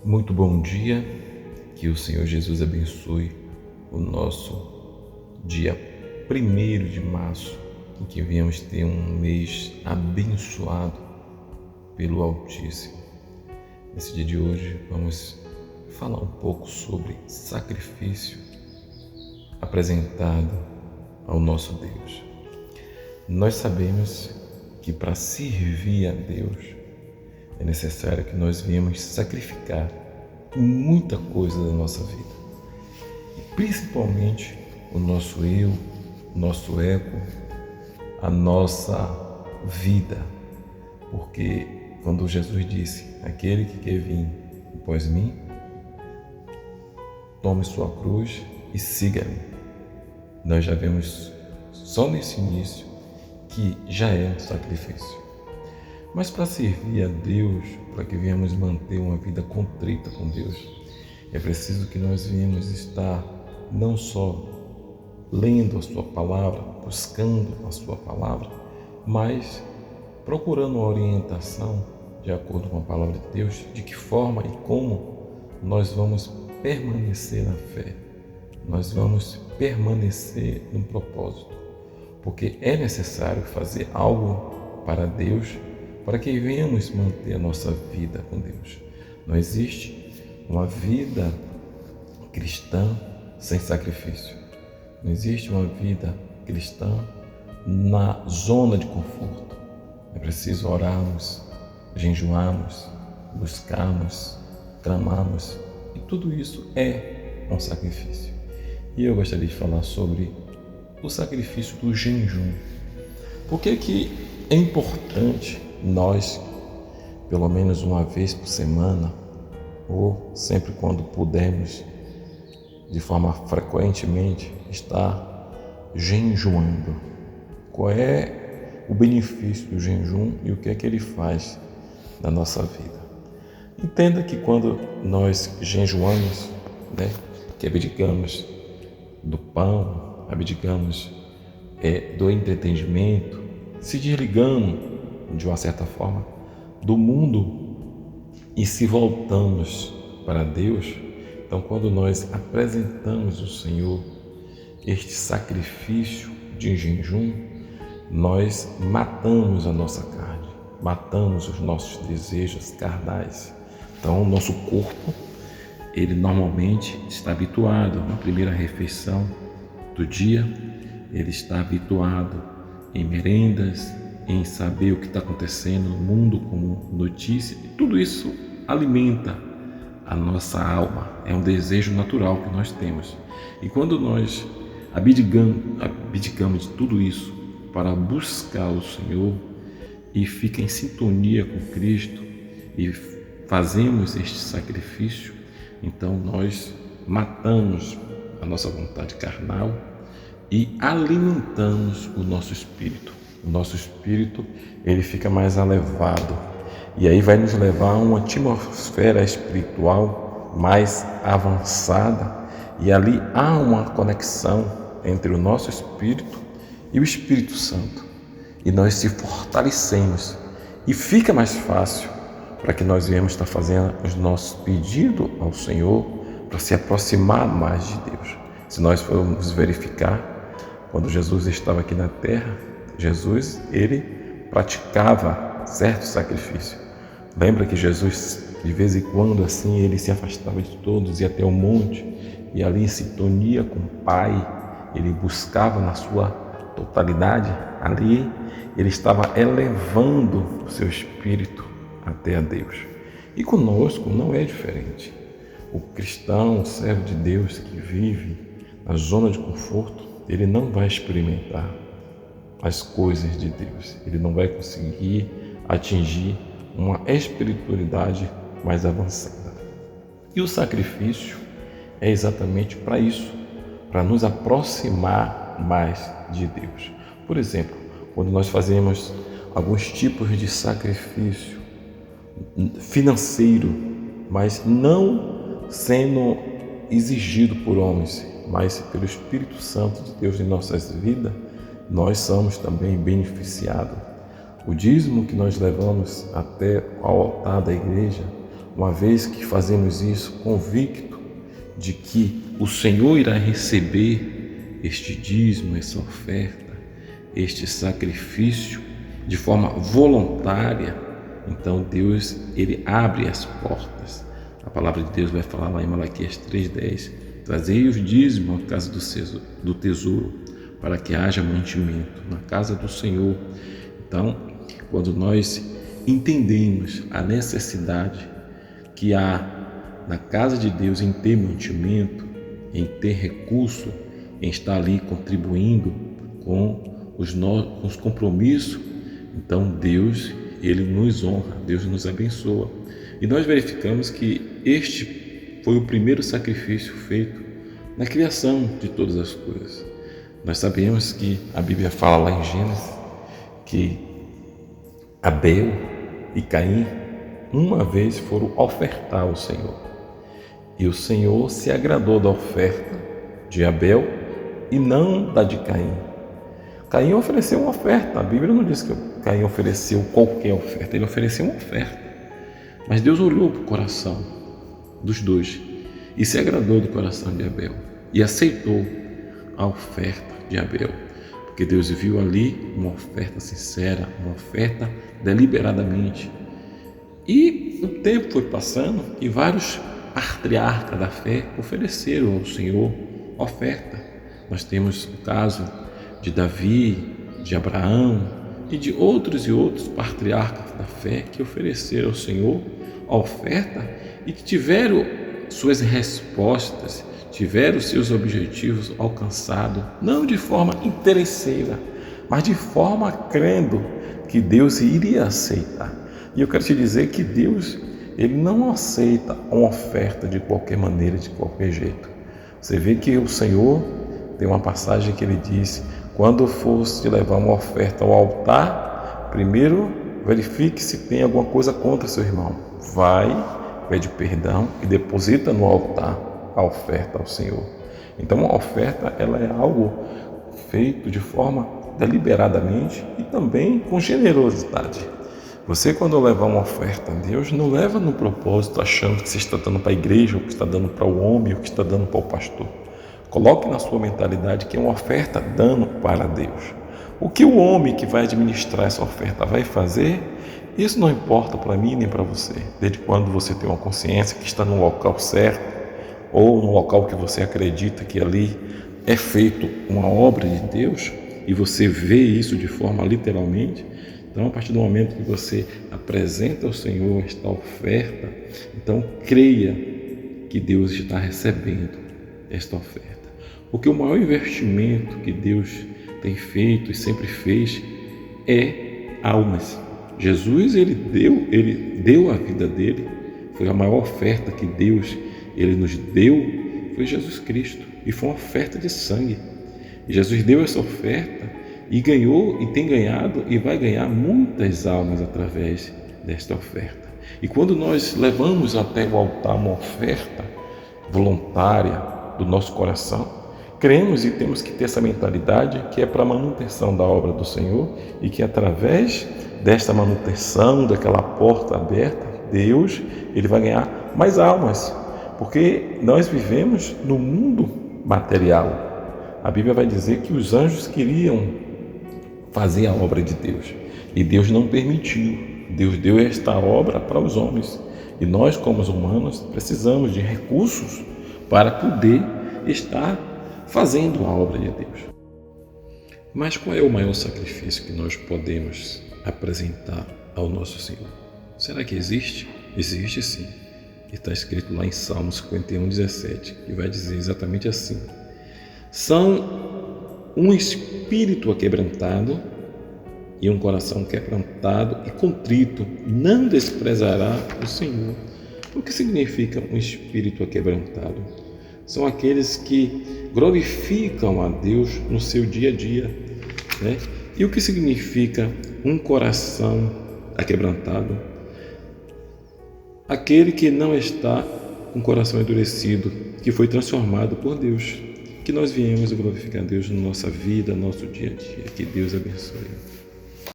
Muito bom dia, que o Senhor Jesus abençoe o nosso dia 1º de março, em que viemos ter um mês abençoado pelo Altíssimo. Nesse dia de hoje vamos falar um pouco sobre sacrifício apresentado ao nosso Deus. Nós sabemos que para servir a Deus é necessário que nós venhamos sacrificar muita coisa da nossa vida. E principalmente o nosso eu, o nosso ego, a nossa vida. Porque quando Jesus disse, aquele que quer vir após mim, tome sua cruz e siga-me. Nós já vemos só nesse início que já é um sacrifício. Mas para servir a Deus, para que venhamos manter uma vida contrita com Deus, é preciso que nós venhamos estar não só lendo a sua palavra, buscando a sua palavra, mas procurando uma orientação de acordo com a palavra de Deus, de que forma e como nós vamos permanecer na fé, nós vamos permanecer no propósito, porque é necessário fazer algo para Deus, para que venhamos manter a nossa vida com Deus. Não existe uma vida cristã sem sacrifício. Não existe uma vida cristã na zona de conforto. É preciso orarmos, jejuarmos, buscarmos, clamarmos, e tudo isso é um sacrifício. E eu gostaria de falar sobre o sacrifício do jejum. Por que é importante nós, pelo menos uma vez por semana, ou sempre quando pudermos, de forma frequentemente, estar jejuando? Qual é o benefício do jejum e o que é que ele faz na nossa vida? Entenda que quando nós jejuamos, que abdicamos do pão, abdicamos do entretenimento, se desligamos de uma certa forma do mundo e se voltamos para Deus. Então, quando nós apresentamos ao Senhor este sacrifício de jejum, nós matamos a nossa carne, matamos os nossos desejos carnais. Então, o nosso corpo, ele normalmente está habituado na primeira refeição do dia, ele está habituado em merendas, em saber o que está acontecendo no mundo como notícia, e tudo isso alimenta a nossa alma, é um desejo natural que nós temos. E quando nós abdicamos de tudo isso para buscar o Senhor e fica em sintonia com Cristo e fazemos este sacrifício, então nós matamos a nossa vontade carnal e alimentamos o nosso espírito. O nosso espírito, ele fica mais elevado e aí vai nos levar a uma atmosfera espiritual mais avançada, e ali há uma conexão entre o nosso espírito e o Espírito Santo, e nós se fortalecemos e fica mais fácil para que nós venhamos estar fazendo os nossos pedidos ao Senhor para se aproximar mais de Deus. Se nós formos verificar, quando Jesus estava aqui na terra, Jesus, ele praticava certo sacrifício. Lembra que Jesus, de vez em quando, assim, ele se afastava de todos, ia até o monte, e ali em sintonia com o Pai, ele buscava na sua totalidade, ali ele estava elevando o seu espírito até a Deus. E conosco não é diferente. O cristão, o servo de Deus que vive na zona de conforto, ele não vai experimentar as coisas de Deus, ele não vai conseguir atingir uma espiritualidade mais avançada. E o sacrifício é exatamente para isso, para nos aproximar mais de Deus. Por exemplo, quando nós fazemos alguns tipos de sacrifício financeiro, mas não sendo exigido por homens, mas pelo Espírito Santo de Deus em nossas vidas, nós somos também beneficiados. O dízimo que nós levamos até ao altar da igreja, uma vez que fazemos isso convicto de que o Senhor irá receber este dízimo, essa oferta, este sacrifício de forma voluntária, então Deus, ele abre as portas. A palavra de Deus vai falar lá em Malaquias 3:10: trazei os dízimos à casa do tesouro, para que haja mantimento na casa do Senhor. Então, quando nós entendemos a necessidade que há na casa de Deus em ter mantimento, em ter recurso, em estar ali contribuindo com os compromissos, então Deus, ele nos honra, Deus nos abençoa. E nós verificamos que este foi o primeiro sacrifício feito na criação de todas as coisas. Nós sabemos que a Bíblia fala lá em Gênesis que Abel e Caim uma vez foram ofertar ao Senhor. E o Senhor se agradou da oferta de Abel e não da de Caim. Caim ofereceu uma oferta. A Bíblia não diz que Caim ofereceu qualquer oferta, ele ofereceu uma oferta. Mas Deus olhou para o coração dos dois e se agradou do coração de Abel e aceitou a oferta de Abel, porque Deus viu ali uma oferta sincera, uma oferta deliberadamente. E o tempo foi passando e vários patriarcas da fé ofereceram ao Senhor oferta. Nós temos o caso de Davi, de Abraão e de outros patriarcas da fé que ofereceram ao Senhor a oferta e que tiveram suas respostas, tiveram seus objetivos alcançados, não de forma interesseira, mas de forma crendo que Deus iria aceitar. E eu quero te dizer que Deus, ele não aceita uma oferta de qualquer maneira, de qualquer jeito. Você vê que o Senhor tem uma passagem que ele diz: quando fosse levar uma oferta ao altar, primeiro verifique se tem alguma coisa contra seu irmão. Vai, pede perdão e deposita no altar a oferta ao Senhor. Então a oferta, ela é algo feito de forma deliberadamente e também com generosidade. Você, quando levar uma oferta a Deus, não leva no propósito achando que você está dando para a igreja, ou que está dando para o homem, ou que está dando para o pastor. Coloque na sua mentalidade que é uma oferta dando para Deus. O que o homem que vai administrar essa oferta vai fazer, isso não importa para mim nem para você. Desde quando você tem uma consciência que está no local certo, ou no local que você acredita que ali é feito uma obra de Deus, e você vê isso de forma literalmente, então a partir do momento que você apresenta ao Senhor esta oferta, então creia que Deus está recebendo esta oferta. Porque o maior investimento que Deus tem feito e sempre fez é almas. Jesus, ele deu a vida dele, foi a maior oferta que Deus ele nos deu, foi Jesus Cristo, e foi uma oferta de sangue. E Jesus deu essa oferta e ganhou, e tem ganhado, e vai ganhar muitas almas através desta oferta. E quando nós levamos até o altar uma oferta voluntária do nosso coração, cremos e temos que ter essa mentalidade que é para a manutenção da obra do Senhor e que através desta manutenção, daquela porta aberta, Deus, ele vai ganhar mais almas, porque nós vivemos no mundo material. A Bíblia vai dizer que os anjos queriam fazer a obra de Deus e Deus não permitiu. Deus deu esta obra para os homens e nós, como os humanos, precisamos de recursos para poder estar fazendo a obra de Deus. Mas qual é o maior sacrifício que nós podemos apresentar ao nosso Senhor? Será que existe? Existe sim. Está escrito lá em Salmos 51:17, que vai dizer exatamente assim: são um espírito aquebrantado e um coração quebrantado e contrito não desprezará o Senhor. O que significa um espírito aquebrantado? São aqueles que glorificam a Deus no seu dia a dia, né? E o que significa um coração aquebrantado? Aquele que não está com o coração endurecido, que foi transformado por Deus. Que nós viemos glorificar a Deus na nossa vida, no nosso dia a dia. Que Deus abençoe.